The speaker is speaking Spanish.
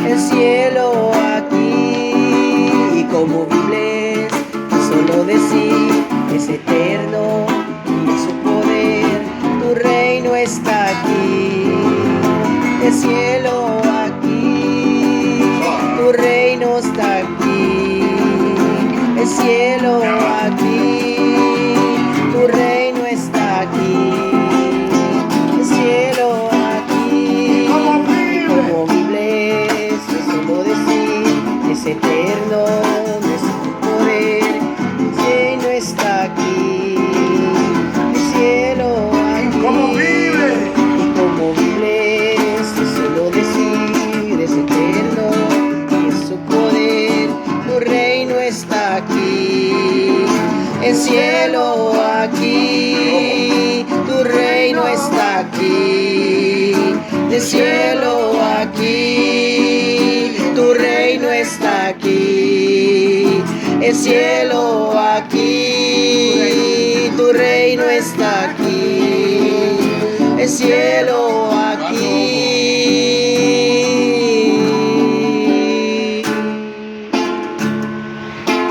el cielo aquí, inconmovibles, solo decir es eterno y en su poder tu reino está aquí, el cielo aquí, tu reino está aquí, el cielo aquí, tu reino está aquí, el cielo aquí, inconmovible, es solo decir, es eterno, es su poder, el reino está aquí, el cielo aquí, inconmovible, es solo decir, es eterno, es su poder, tu reino está aquí, el cielo aquí, tu reino está aquí, el cielo aquí, tu reino está aquí, el cielo aquí, tu reino está aquí, el cielo